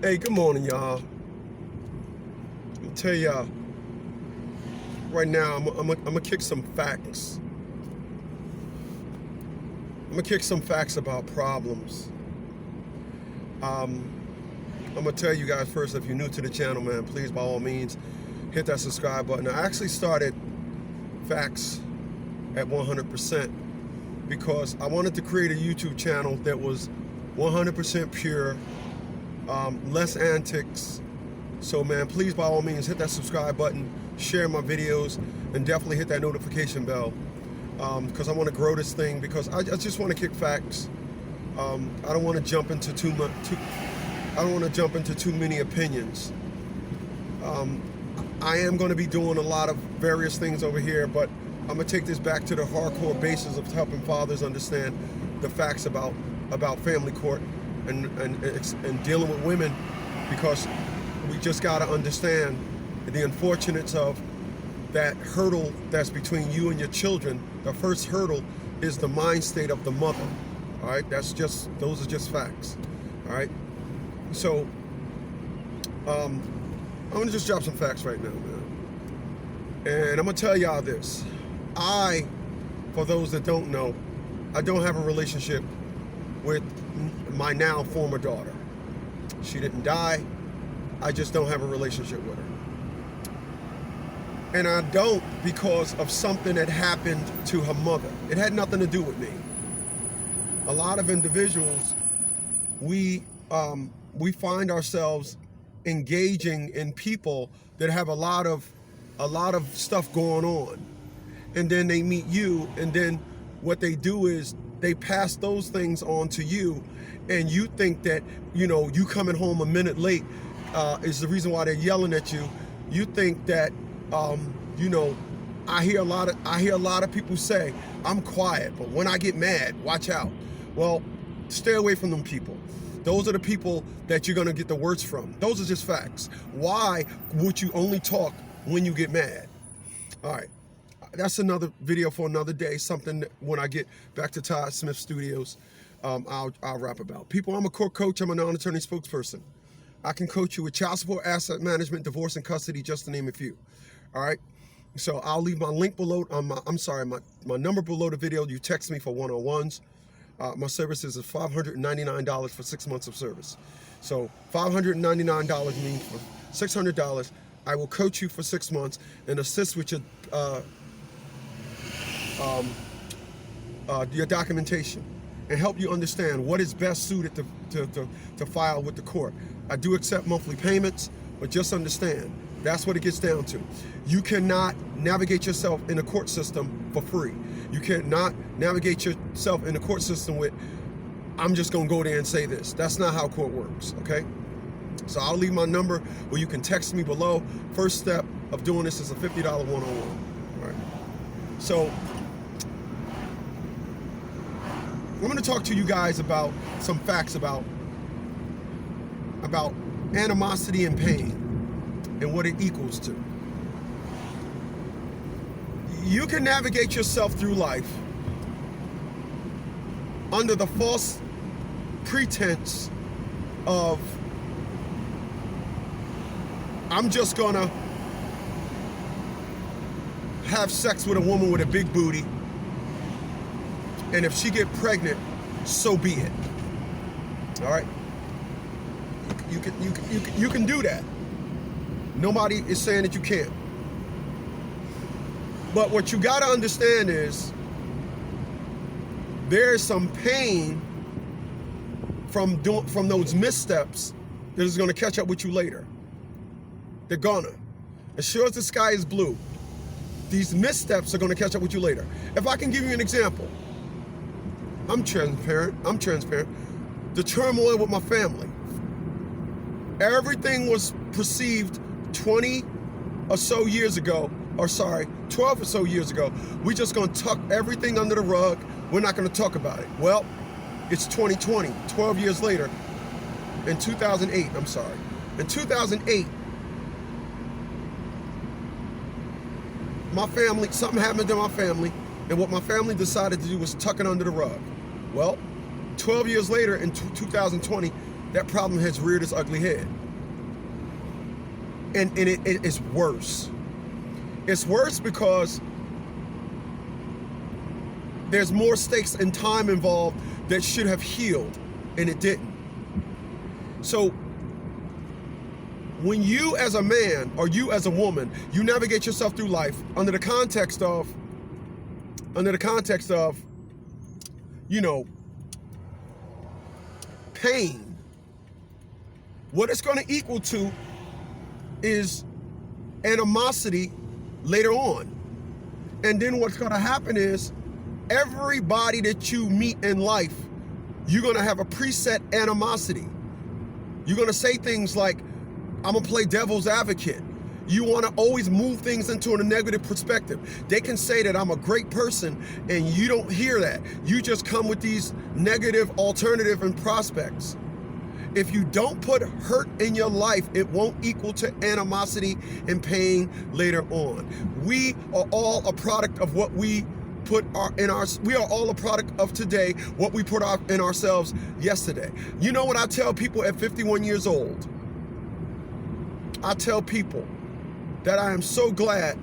Hey, good morning, y'all. Let me tell y'all right now. I'm gonna kick some facts. I'm gonna kick some facts about problems. I'm gonna tell you guys first. If you're new to the channel, man, please by all means hit that subscribe button. I actually started facts at 100% because I wanted to create a YouTube channel that was 100% pure, less antics. So man, please by all means hit that subscribe button, share my videos, and definitely hit that notification bell because I want to grow this thing, because I just want to kick facts. I don't want to jump into too many opinions. I am going to be doing a lot of various things over here, but I'm going to take this back to the hardcore basis of helping fathers understand the facts about family court and dealing with women, because we just got to understand the unfortunates of that hurdle that's between you and your children. The first hurdle is the mind state of the mother. All right, those are just facts. All right, so I'm gonna just drop some facts right now, man. And I'm gonna tell y'all this. For those that don't know, I don't have a relationship with my now former daughter. She didn't die. I just don't have a relationship with her. And I don't because of something that happened to her mother. It had nothing to do with me. A lot of individuals, we find ourselves engaging in people that have a lot of stuff going on. And then they meet you, and then what they do is they pass those things on to you, and you think that, you coming home a minute late is the reason why they're yelling at you. You think that, I hear a lot of people say, I'm quiet, but when I get mad, watch out. Well, stay away from them people. Those are the people that you're gonna get the worst from. Those are just facts. Why would you only talk when you get mad? All right, that's another video for another day. Something that when I get back to Todd Smith Studios, I'll rap about. People, I'm a court coach. I'm a non-attorney spokesperson. I can coach you with child support, asset management, divorce, and custody, just to name a few. All right. So I'll leave my link below my number below the video. You text me for one-on-ones. My services is $599 for 6 months of service. So $599 means for $600, I will coach you for 6 months and assist with your documentation and help you understand what is best suited to file with the court. I do accept monthly payments, but just understand, that's what it gets down to. You cannot navigate yourself in the court system for free. You cannot navigate yourself in the court system with, I'm just gonna go there and say this. That's not how court works, okay? So I'll leave my number where you can text me below. First step of doing this is a $50 one-on-one, all right? So I'm gonna talk to you guys about some facts about animosity and pain and what it equals to. You can navigate yourself through life under the false pretense of, I'm just gonna have sex with a woman with a big booty, and if she get pregnant, so be it. All right? You can do that. Nobody is saying that you can't. But what you got to understand is there's some pain from those missteps that is going to catch up with you later. They're gonna. As sure as the sky is blue, these missteps are going to catch up with you later. If I can give you an example, I'm transparent. The turmoil with my family. Everything was perceived 20 or so years ago, 12 or so years ago. We just gonna tuck everything under the rug. We're not gonna talk about it. Well, it's 2020, 12 years later. In 2008, In 2008, my family, something happened to my family, and what my family decided to do was tuck it under the rug. Well, 12 years later in 2020, that problem has reared its ugly head. And it is worse. It's worse because there's more stakes and time involved that should have healed, and it didn't. So when you as a man or you as a woman, you navigate yourself through life under the context of, you know, pain, what it's going to equal to is animosity later on. And then what's going to happen is everybody that you meet in life, you're going to have a preset animosity. You're going to say things like, I'm going to play devil's advocate. You want to always move things into a negative perspective. They can say that I'm a great person and you don't hear that. You just come with these negative alternative and prospects. If you don't put hurt in your life, it won't equal to animosity and pain later on. We are all a product of what we put we are all a product of today, what we put in ourselves yesterday. You know what I tell people at 51 years old? I tell people that I am so glad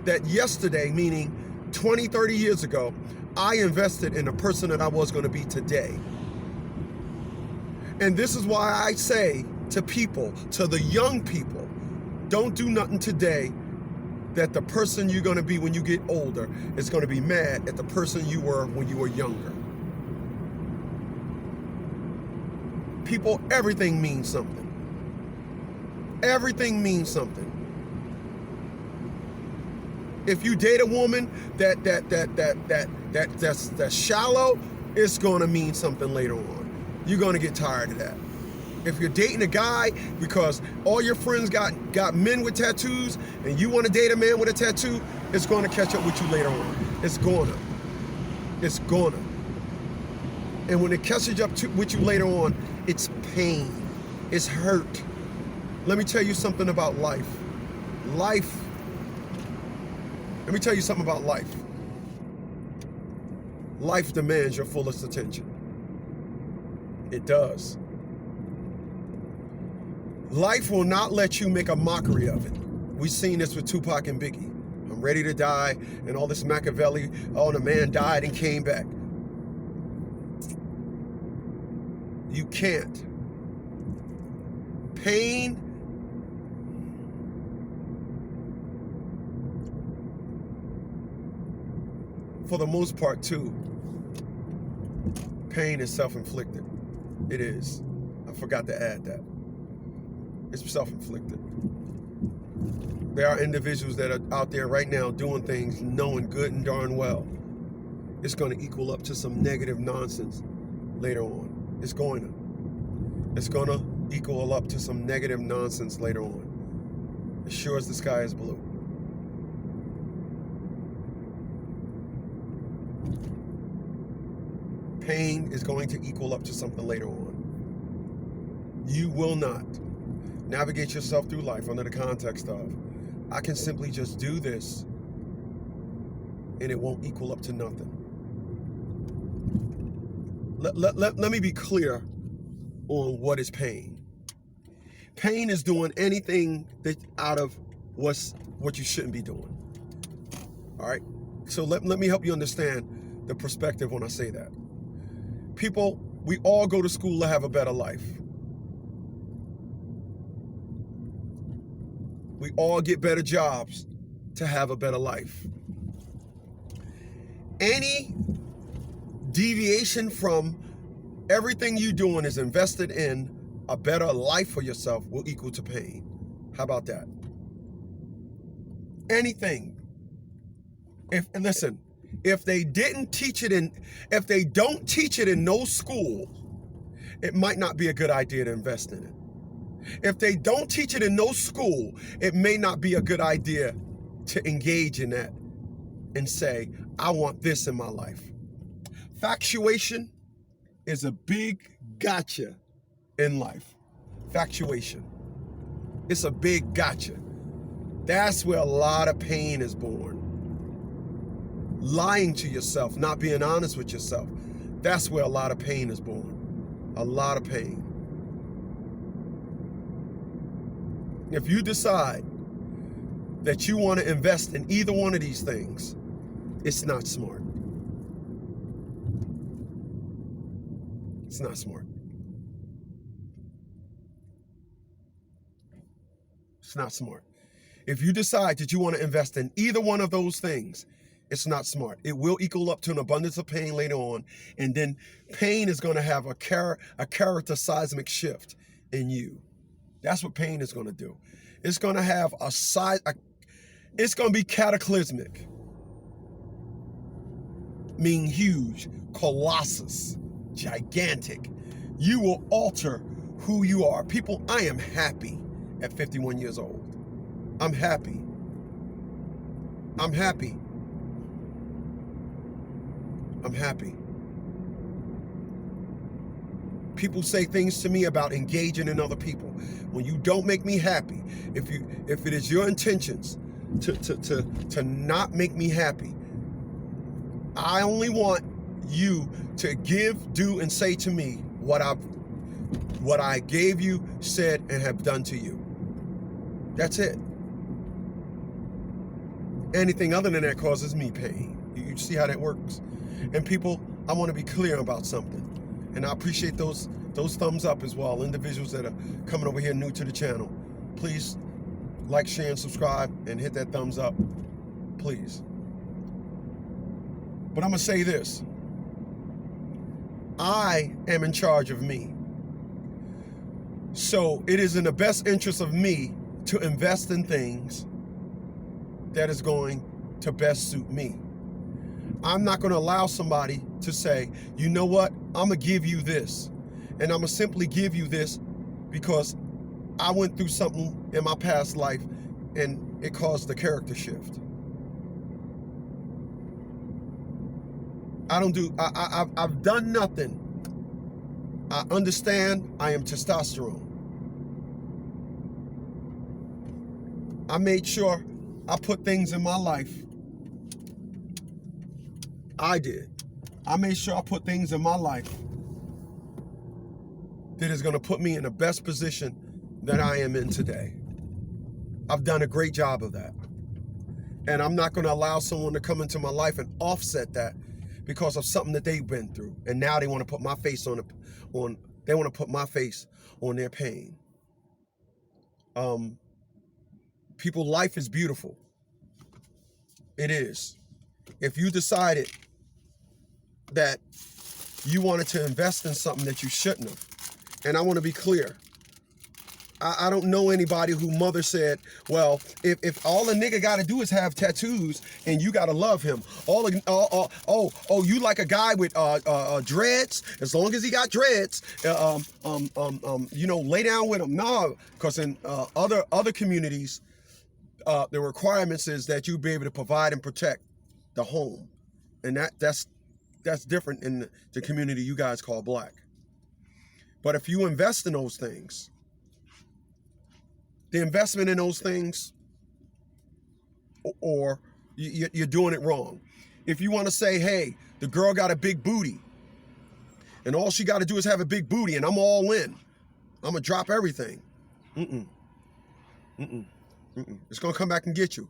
that yesterday, meaning 20, 30 years ago, I invested in the person that I was going to be today. And this is why I say to people, to the young people, don't do nothing today that the person you're going to be when you get older is going to be mad at the person you were when you were younger. People, everything means something. Everything means something. If you date a woman that's shallow, it's going to mean something later on. You're going to get tired of that. If you're dating a guy because all your friends got men with tattoos and you want to date a man with a tattoo, it's going to catch up with you later on. It's going to. And when it catches up with you later on, it's pain. It's hurt. Let me tell you something about life. Let me tell you something about life. Life demands your fullest attention. It does. Life will not let you make a mockery of it. We've seen this with Tupac and Biggie. I'm ready to die, and all this Machiavelli, oh, the man died and came back. You can't. Pain for the most part too, pain is self-inflicted. It is. I forgot to add that. It's self-inflicted. There are individuals that are out there right now doing things knowing good and darn well it's going to equal up to some negative nonsense later on. It's going to equal up to some negative nonsense later on. As sure as the sky is blue. Pain is going to equal up to something later on. You will not navigate yourself through life under the context of, I can simply just do this and it won't equal up to nothing. Let me be clear on what is pain. Pain is doing anything that out of what you shouldn't be doing. All right? So let me help you understand the perspective when I say that. People, we all go to school to have a better life. We all get better jobs to have a better life. Any deviation from everything you're doing is invested in a better life for yourself will equal to pain. How about that? Anything. If they don't teach it in no school, it might not be a good idea to invest in it. If they don't teach it in no school, it may not be a good idea to engage in that and say, I want this in my life. Factuation is a big gotcha in life. Factuation. It's a big gotcha. That's where a lot of pain is born. Lying to yourself, not being honest with yourself. That's where a lot of pain is born. A lot of pain. If you decide that you want to invest in either one of these things, it's not smart. It's not smart. It's not smart. If you decide that you want to invest in either one of those things, it's not smart. It will equal up to an abundance of pain later on, and then pain is going to have a character seismic shift in you. That's what pain is going to do. It's going to have it's going to be cataclysmic, meaning huge, colossus, gigantic. You will alter who you are. People, I am happy at 51 years old. I'm happy. I'm happy. I'm happy. People say things to me about engaging in other people. When you don't make me happy, if it is your intentions to not make me happy, I only want you to give, do, and say to me what I gave you, said, and have done to you. That's it. Anything other than that causes me pain. You see how that works? And people, I want to be clear about something. And I appreciate those thumbs up as well. Individuals that are coming over here new to the channel. Please like, share, and subscribe, and hit that thumbs up. Please. But I'm going to say this. I am in charge of me. So it is in the best interest of me to invest in things that is going to best suit me. I'm not going to allow somebody to say, you know what, I'm going to give you this. And I'm going to simply give you this because I went through something in my past life and it caused the character shift. I've done nothing. I understand I am testosterone. I made sure I put things in my life. I did. I made sure I put things in my life that is going to put me in the best position that I am in today. I've done a great job of that. And I'm not going to allow someone to come into my life and offset that because of something that they've been through. And now they want to put my face on their pain. People, life is beautiful. It is. If you decided that you wanted to invest in something that you shouldn't have, and I want to be clear, I don't know anybody who mother said, well, if all a nigga got to do is have tattoos and you got to love him. You like a guy with dreads, as long as he got dreads, lay down with him. No, because in other communities, the requirements is that you be able to provide and protect the home. And that's different in the community you guys call black. But if you invest in those things, the investment in those things, or you're doing it wrong. If you want to say, hey, the girl got a big booty, and all she got to do is have a big booty, and I'm all in. I'm going to drop everything. It's going to come back and get you.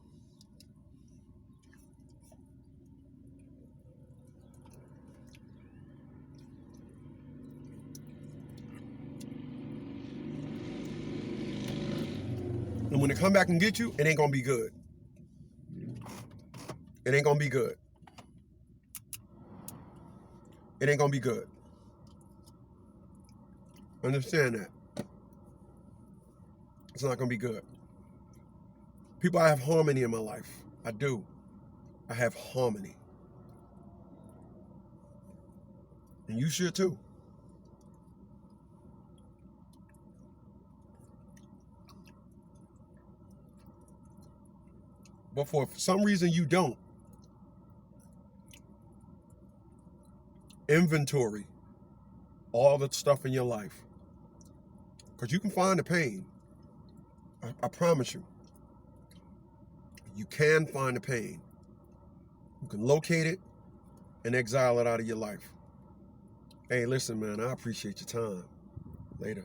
And when it come back and get you, it ain't going to be good. It ain't going to be good. It ain't going to be good. Understand that. It's not going to be good. People, I have harmony in my life. I do. I have harmony. And you should too. But for some reason you don't, inventory all the stuff in your life. Because you can find the pain. I promise you. You can find the pain. You can locate it and exile it out of your life. Hey, listen, man, I appreciate your time. Later.